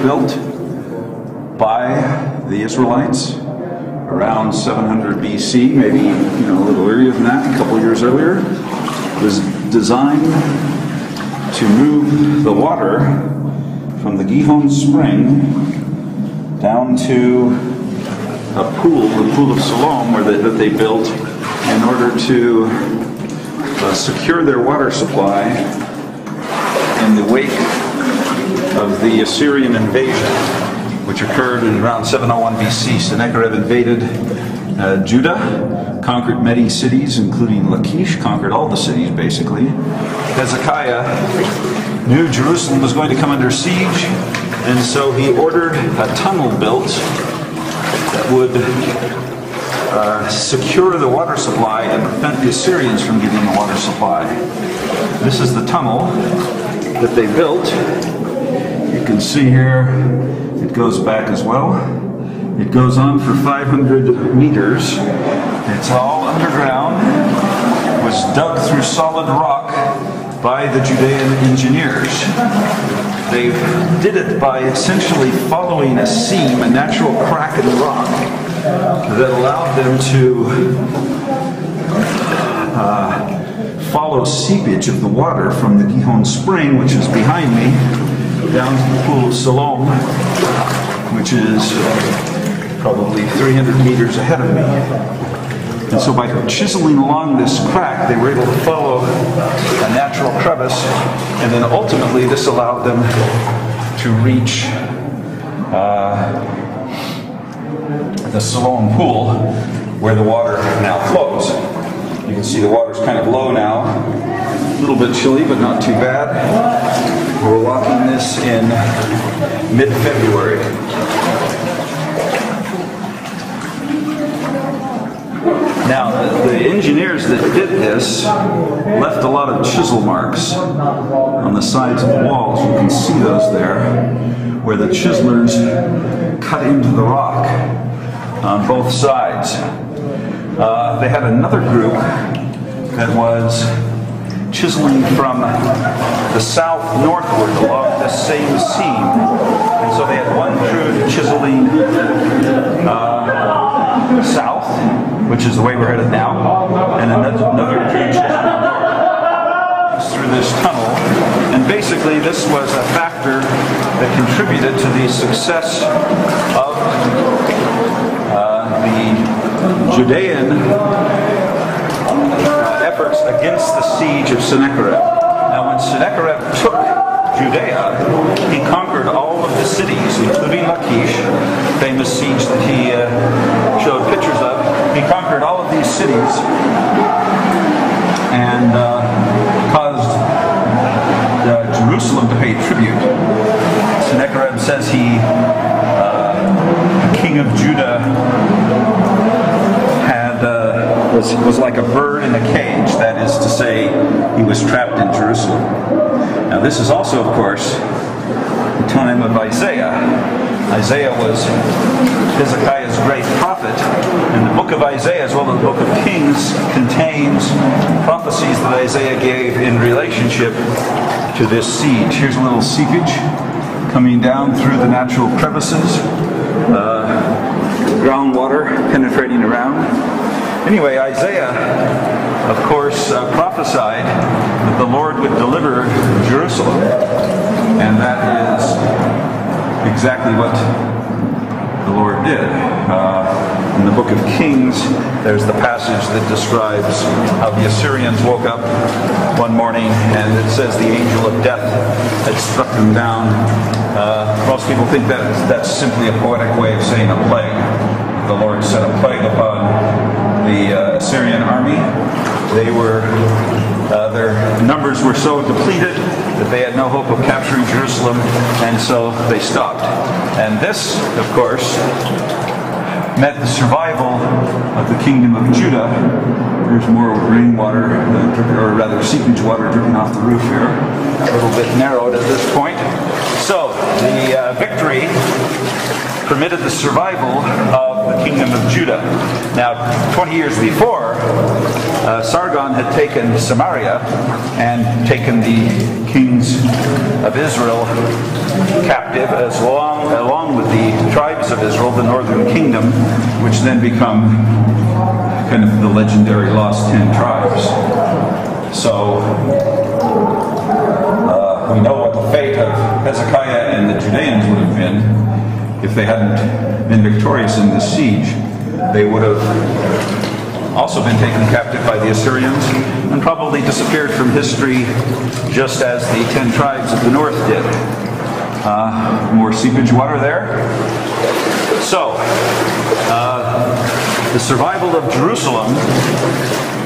built by the Israelites around 700 BC, maybe a little earlier than that, a couple years earlier. It was designed to move the water from the Gihon spring down to a pool, the Pool of Siloam, that they built in order to secure their water supply in the wake of the Assyrian invasion, which occurred in around 701 BC. Sennacherib invaded Judah, conquered many cities, including Lachish, conquered all the cities basically. Hezekiah knew Jerusalem was going to come under siege, and so he ordered a tunnel built that would secure the water supply and prevent the Assyrians from getting the water supply. This is the tunnel that they built. You can see here it goes back as well. It goes on for 500 meters. It's all underground. It was dug through solid rock by the Judean engineers. They did it by essentially following a seam, a natural crack in the rock that allowed them to follow seepage of the water from the Gihon spring, which is behind me, down to the Pool of Siloam, which is probably 300 meters ahead of me. And so by chiseling along this crack, they were able to follow a natural crevice, and then ultimately this allowed them to reach the Siloam pool, where the water now flows. You can see the water's kind of low now, a little bit chilly, but not too bad. We're walking this in mid-February. Now, the engineers that did this left a lot of chisel marks on the sides of the walls. You can see those there, where the chiselers cut into the rock on both sides. They had another group that was chiseling from the south northward along the same seam. And so they had one crew chiseling south, which is the way we're headed now, and another crew chiseling north through this tunnel. And basically this was a factor that contributed to the success of the Judean efforts against the siege of Sennacherib. Now when Sennacherib took Judea, he conquered all of the cities, including Lachish, famous siege that he showed pictures of. He conquered all of these cities and caused Jerusalem to pay tribute. Sennacherib says the king of Judah was like a bird in a cage, that is to say, he was trapped in Jerusalem. Now this is also, of course, the time of Isaiah. Isaiah was Hezekiah's great prophet, and the book of Isaiah, as well as the book of Kings, contains prophecies that Isaiah gave in relationship to this siege. Here's a little seepage coming down through the natural crevices, groundwater penetrating around. Anyway, Isaiah, of course, prophesied that the Lord would deliver Jerusalem, and that is exactly what the Lord did. In the book of Kings, there's the passage that describes how the Assyrians woke up one morning, and it says the angel of death had struck them down. Most people think that that's simply a poetic way of saying a plague. The Lord sent a plague upon the Assyrian army. They were, their numbers were so depleted that they had no hope of capturing Jerusalem, and so they stopped. And this, of course, meant the survival of the kingdom of Judah. There's more rainwater, or rather seepage water dripping off the roof here. a little bit narrowed at this point. So the victory permitted the survival of the kingdom of Judah. Now, 20 years before, Sargon had taken Samaria and taken the kings of Israel captive, along with the tribes of Israel, the northern kingdom, which then become kind of the legendary lost 10 tribes. So we know what the fate of Hezekiah and the Judeans would have been if they hadn't been victorious in this siege. They would have also been taken captive by the Assyrians and probably disappeared from history just as the 10 tribes of the north did. More seepage water there. So, the survival of Jerusalem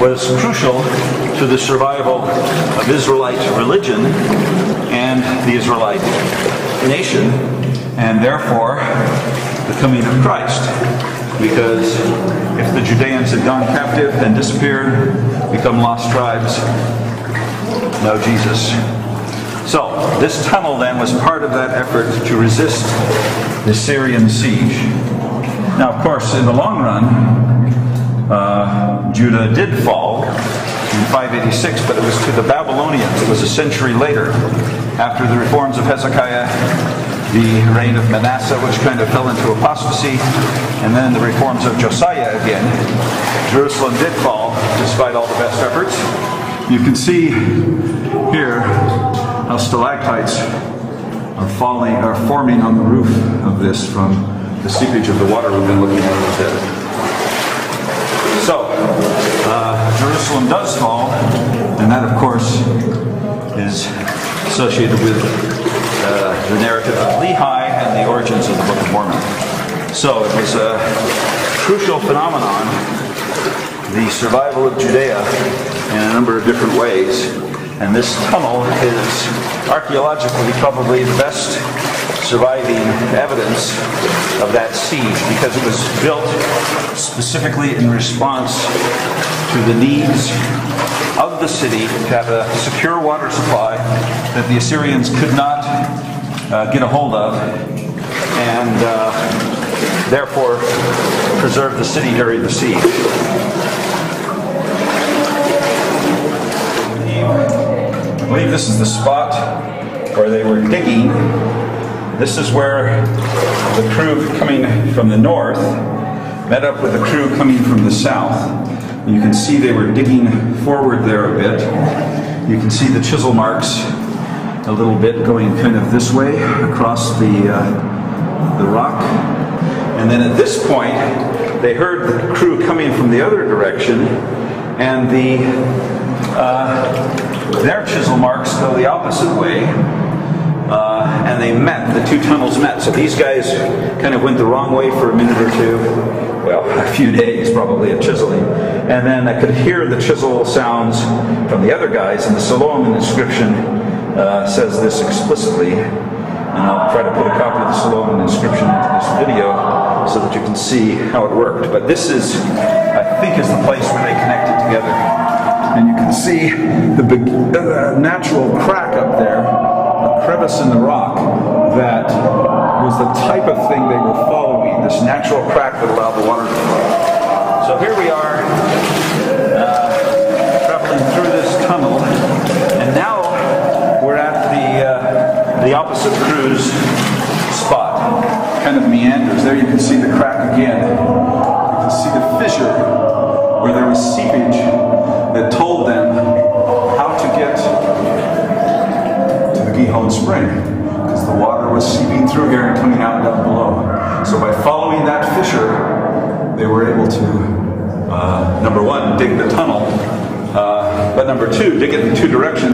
was crucial to the survival of Israelite religion and the Israelite nation, and therefore the coming of Christ. Because if the Judeans had gone captive and disappeared, become lost tribes, no Jesus. So this tunnel then was part of that effort to resist the Syrian siege. Now, of course, in the long run, Judah did fall in 586, but it was to the Babylonians. It was a century later, after the reforms of Hezekiah, the reign of Manasseh, which kind of fell into apostasy, and then the reforms of Josiah again. Jerusalem did fall, despite all the best efforts. You can see here how stalactites are forming on the roof of this from the seepage of the water we've been looking at a little bit. So, Jerusalem does fall, and that, of course, is associated with the narrative of Lehi and the origins of the Book of Mormon. So, it was a crucial phenomenon, the survival of Judea, in a number of different ways. And this tunnel is archaeologically probably the best surviving evidence of that siege, because it was built specifically in response to the needs of the city to have a secure water supply that the Assyrians could not get a hold of, and therefore preserve the city during the siege. I believe this is the spot where they were digging. This is where the crew coming from the north met up with the crew coming from the south. You can see they were digging forward there a bit. You can see the chisel marks a little bit going kind of this way across the rock. And then at this point, they heard the crew coming from the other direction, and their chisel marks go the opposite way, and they met. The two tunnels met. So these guys kind of went the wrong way for a minute or two. Well, a few days probably of chiseling. And then I could hear the chisel sounds from the other guys, and the Solomon inscription says this explicitly. And I'll try to put a copy of the Solomon inscription into this video so that you can see how it worked. But this is, I think, is the place where they connected together. And you can see the natural crack up there, a crevice in the rock that was the type of thing they were following, this natural crack that allowed the water to flow. So here we are, traveling through this tunnel, and now we're at the opposite crew's spot, kind of meanders. There you can see the crack again. You can see the fissure where there was seepage that told them how to get to the Gihon Spring, because the water was seeping through here and coming out down below. So by following that fissure, they were able to, number one, dig the tunnel, but number two, dig it in two directions